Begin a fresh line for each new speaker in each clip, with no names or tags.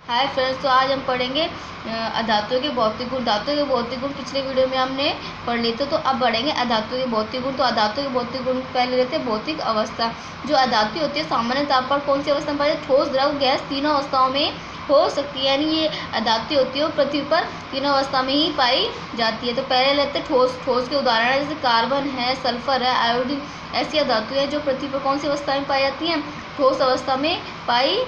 Hi friends, तो आज हम पढ़ेंगे अधातुओं के भौतिक गुण। धातुओं के भौतिक गुण पिछले वीडियो में हमने पढ़ लिए थे, तो अब बढ़ेंगे अधातुओं के भौतिक गुण। तो अधातुओं के भौतिक गुण पहले लेते हैं भौतिक अवस्था। जो अधातु होती है सामान्य ताप पर कौन सी अवस्था में पाई जाती है? ठोस, द्रव, गैस तीनों अवस्थाओं में हो सकती है। यानी ये अधातु होती है वो पृथ्वी पर तीनों अवस्था में ही पाई जाती है। तो पहले लेते हैं ठोस। ठोस के उदाहरण है जैसे कार्बन है, सल्फर है, आयोडीन। ऐसी अधातु है जो पृथ्वी पर कौन सी अवस्था में पाई जाती हैं? ठोस अवस्था में पाई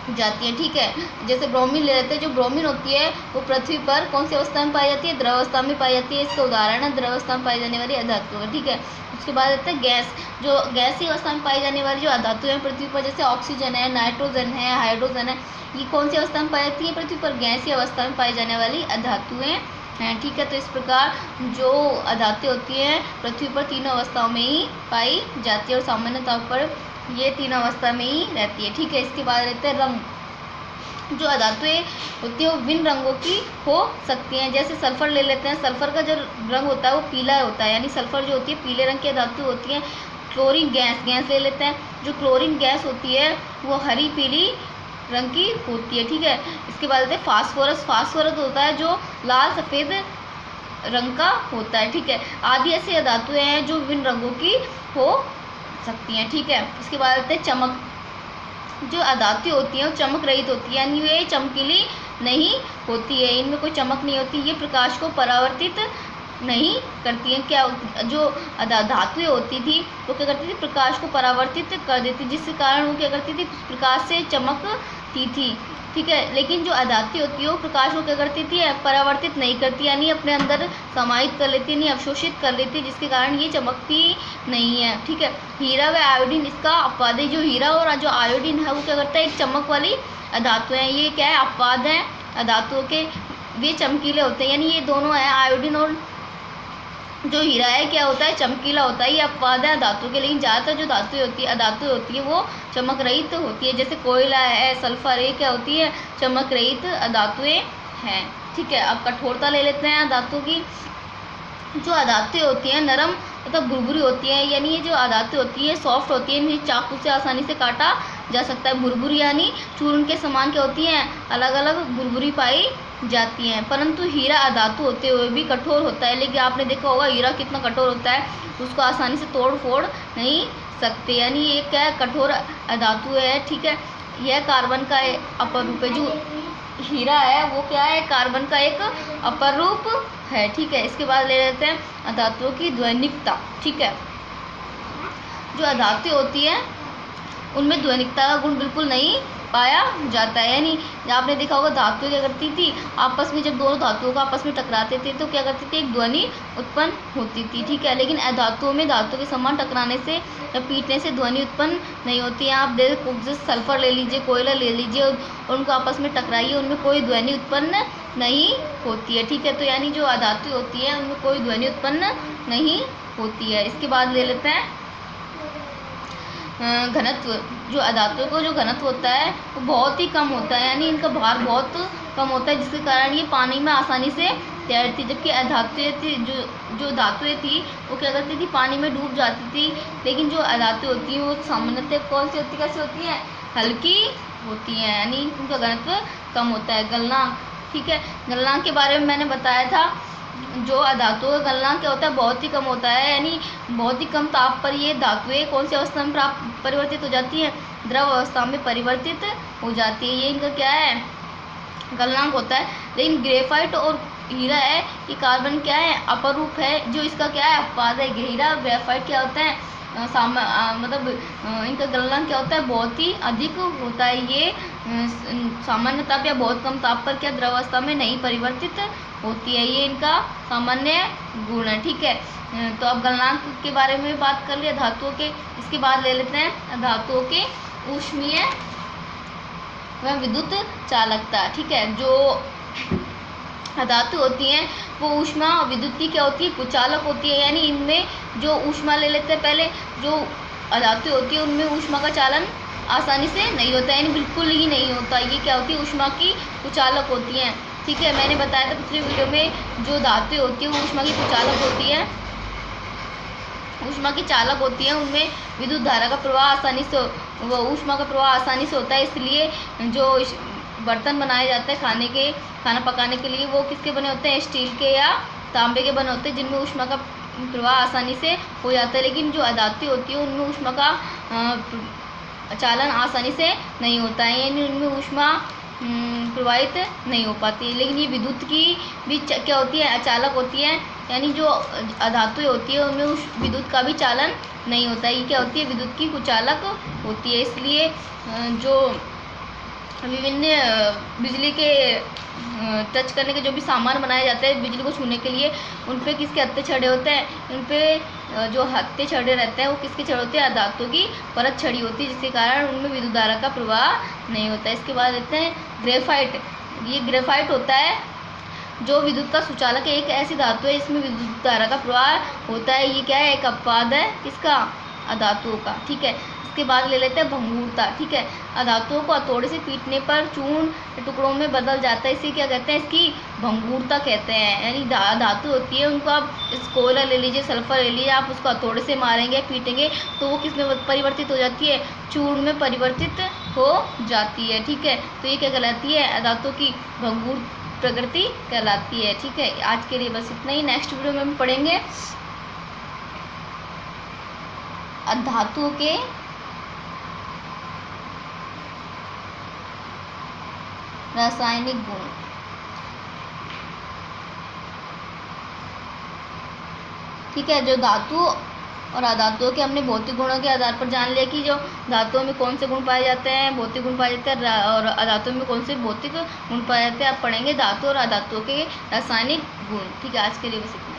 जाती है। ठीक है, जैसे ब्रोमीन ले लेते हैं। जो ब्रोमीन होती है वो पृथ्वी पर कौन सी अवस्था में पाई जाती है? द्रव अवस्था में पाई जाती है। इसका उदाहरण है द्रव अवस्था में पाई जाने वाली अधातु है। ठीक है, उसके बाद लेते हैं गैस। जो गैसीय अवस्था में पाई जाने वाली जो अधातु है पृथ्वी पर, जैसे ऑक्सीजन है, नाइट्रोजन है, हाइड्रोजन है, ये कौन सी अवस्था में पाई जाती है? पृथ्वी पर गैसीय अवस्था में पाई जाने वाली अधातुएं हैं। ठीक है, तो इस प्रकार जो अधातु होती हैं पृथ्वी पर तीनों अवस्थाओं में ही पाई जाती है और सामान्य तौर पर ये तीनों अवस्था में ही रहती है। ठीक है, इसके बाद रहते हैं रंग। जो अधातुएं होती है वो विभिन्न रंगों की हो सकती हैं। जैसे सल्फर ले लेते हैं। सल्फर का जो रंग होता है वो पीला होता है, यानी सल्फर जो होती है पीले रंग की धातु होती है। क्लोरीन गैस ले लेते हैं। जो क्लोरीन गैस होती है वो हरी पीली रंग की होती है। ठीक है, इसके बाद लेते हैं फास्फोरस। फास्फोरस होता है जो लाल सफ़ेद रंग का होता है। ठीक है, आदि ऐसी धातुएं हैं जो विभिन्न रंगों की हो सकती हैं। ठीक है, इसके बाद लेते हैं चमक। जो अधातु होती हैं वो चमक रहित होती है, यानी ये चमकीली नहीं होती है, इनमें कोई चमक नहीं होती। ये प्रकाश को परावर्तित नहीं करती हैं। क्या जो धातुएं होती थी वो क्या करती थी? प्रकाश को परावर्तित कर देती, जिसके कारण वो क्या करती थी? प्रकाश से चमकती थी। ठीक है, लेकिन जो अधातु होती है वो प्रकाश को क्या करती थी? परावर्तित नहीं करती, यानी अपने अंदर समाहित कर लेती है, यानी अवशोषित कर लेती है, जिसके कारण ये चमकती नहीं है। ठीक है, हीरा व आयोडीन इसका अपवाद है। जो हीरा और जो आयोडीन है वो क्या करता है? एक चमक वाली अधातु है। ये क्या है? अपवाद है अधातुओं के, वे चमकीले होते हैं। यानी ये दोनों है, आयोडीन और जो हीरा है क्या होता है? चमकीला होता है। ये अपवाद है धातु के, लेकिन ज़्यादातर जो धातु होती है अधातु होती है वो चमक रहित होती है। जैसे कोयला है, सल्फर, ये क्या होती है? चमक रहित अधातुएं हैं। ठीक है, अब कठोरता ले लेते हैं अधातु की। जो अधातु होती हैं नरम मतलब भुरभुरी होती है, यानी ये जो अधातु होती है सॉफ्ट होती है, इन्हें चाकू से आसानी से काटा जा सकता है। भुरभुरी यानी चूर्ण के समान क्या होती हैं? अलग अलग भुरभुरी पाई जाती हैं। परंतु हीरा अधातु होते हुए भी कठोर होता है। लेकिन आपने देखा होगा हीरा कितना कठोर होता है, उसको आसानी से तोड़ फोड़ नहीं सकते, यानी ये क्या है? कठोर अधातु है। ठीक है, यह कार्बन का अपर रूप है। जो हीरा है वो क्या है? कार्बन का एक अपर रूप है। ठीक है, इसके बाद ले लेते हैं अधातुओं की ध्वनिकता। ठीक है, जो अधातु होती है उनमें ध्वनिकता का गुण बिल्कुल नहीं पाया जाता है। यानी आपने देखा होगा धातुएं क्या करती थी? आपस में जब दोनों धातुओं का आपस में टकराते थे तो क्या करती थी? एक ध्वनि उत्पन्न होती थी। ठीक है, लेकिन अधातुओं में धातु के समान टकराने से या पीटने से ध्वनि उत्पन्न नहीं होती है। आप जैसे सल्फर ले लीजिए, कोयला ले लीजिए और उनको आपस में टकराइए, उनमें कोई ध्वनि उत्पन्न नहीं होती है। ठीक है, तो यानी जो अधातु होती है उनमें कोई ध्वनि उत्पन्न नहीं होती है। इसके बाद ले लेते हैं घनत्व। जो अधातुओं को जो घनत्व होता है वो बहुत ही कम होता है, यानी इनका भार बहुत कम होता है, जिसके कारण ये पानी में आसानी से तैरती। जबकि अधातुएं थी जो धातुएं थी वो क्या करती थी? पानी में डूब जाती थी। लेकिन जो अधातु होती हैं वो सामान्यतः कौन सी होती, कैसे होती हैं? हल्की होती हैं, यानी उनका घनत्व कम होता है। गलनांक। ठीक है, गलनांक के बारे में मैंने बताया था। जो अधातुओं का गलनांक क्या होता है? बहुत ही कम होता है, यानी बहुत ही कम ताप पर ये धातुएं कौन सी अवस्था में परिवर्तित हो जाती हैं? द्रव अवस्था में परिवर्तित हो जाती है। ये इनका क्या है? गलनांक होता है। लेकिन ग्रेफाइट और हीरा है ये कार्बन क्या है? अपर रूप है। जो इसका क्या है? अपवाद है। हीरा और ग्रेफाइट क्या होता है? मतलब इनका गलनांक क्या होता है? बहुत ही अधिक होता है। ये सामान्य ताप या बहुत कम ताप पर क्या द्रवावस्था में नहीं परिवर्तित होती है। ये इनका सामान्य गुण है। ठीक है, तो अब गलनांक के बारे में बात कर लिया धातुओं के। इसके बाद ले लेते हैं धातुओं के ऊष्मीय व विद्युत चालकता। ठीक है, जो धातु होती हैं वो ऊष्मा और विद्युत की क्या होती है? कुचालक होती है। यानी इनमें जो ऊष्मा ले लेते हैं पहले, जो धातु होती है उनमें ऊष्मा का चालन आसानी से नहीं होता है, यानी बिल्कुल ही नहीं होता। ये क्या होती है? ऊष्मा की कुचालक होती हैं। ठीक है, मैंने बताया था पिछले वीडियो में जो धातु होती है वो ऊष्मा की कुचालक होती है। ऊष्मा की चालक होती हैं, उनमें विद्युत धारा का प्रवाह आसानी से ऊष्मा का प्रवाह आसानी से होता है, इसलिए जो बर्तन बनाए जाते हैं खाना पकाने के लिए, वो किसके बने होते हैं? स्टील के या तांबे के बने होते हैं, जिनमें ऊष्मा का प्रवाह आसानी से हो जाता है। लेकिन जो अधातु होती है उनमें ऊष्मा का चालन आसानी से नहीं होता है, यानी उनमें ऊष्मा प्रवाहित नहीं हो पाती है। लेकिन ये विद्युत की भी क्या होती है? अचालक होती है, यानी जो अधातु होती है उनमें उस विद्युत का भी चालन नहीं होता है। ये क्या होती है? विद्युत की कुचालक होती है। इसलिए जो विभिन्न बिजली के टच करने के जो भी सामान बनाए जाते हैं बिजली को छूने के लिए, उन पे किसके हत्थे छड़े होते हैं? उन पे जो हत्थे छड़े रहते हैं वो किसके छड़े होते हैं? अधातु की परत छड़ी होती है, जिसके कारण उनमें विद्युत धारा का प्रवाह नहीं होता है। इसके बाद देखते हैं ग्रेफाइट। ये ग्रेफाइट होता है जो विद्युत का सुचालक है। एक ऐसी धातु है इसमें विद्युत धारा का प्रवाह होता है। ये क्या है? एक अपवाद है किसका? अधातुओं का। ठीक है, इसके बाद ले लेते हैं भंगुरता। ठीक है, अधातुओं को हथौड़े से पीटने पर चूर्ण टुकड़ों में बदल जाता है, इसे क्या कहते हैं? इसकी भंगुरता कहते हैं। यानी धातु होती है, उनको आप इस कोयला ले लीजिए, सल्फर ले लीजिए, आप उसको हथौड़े से मारेंगे, पीटेंगे तो वो किस में परिवर्तित हो जाती है? चूर्ण में परिवर्तित हो जाती है। ठीक है, तो ये क्या कहलाती है? अधातु की भंगुर प्रकृति कहलाती है। ठीक है, आज के लिए बस इतना ही। नेक्स्ट वीडियो में हम पढ़ेंगे धातुओं के रासायनिक गुण। ठीक है, जो धातु और अधातुओं के हमने भौतिक गुणों के आधार पर जान लिया कि जो धातुओं में कौन से गुण पाए जाते हैं, भौतिक गुण पाए जाते हैं, और अधातुओं में कौन से भौतिक गुण पाए जाते हैं। आप पढ़ेंगे धातु और अधातुओं के रासायनिक गुण। ठीक है, आज के लिए बस इतना।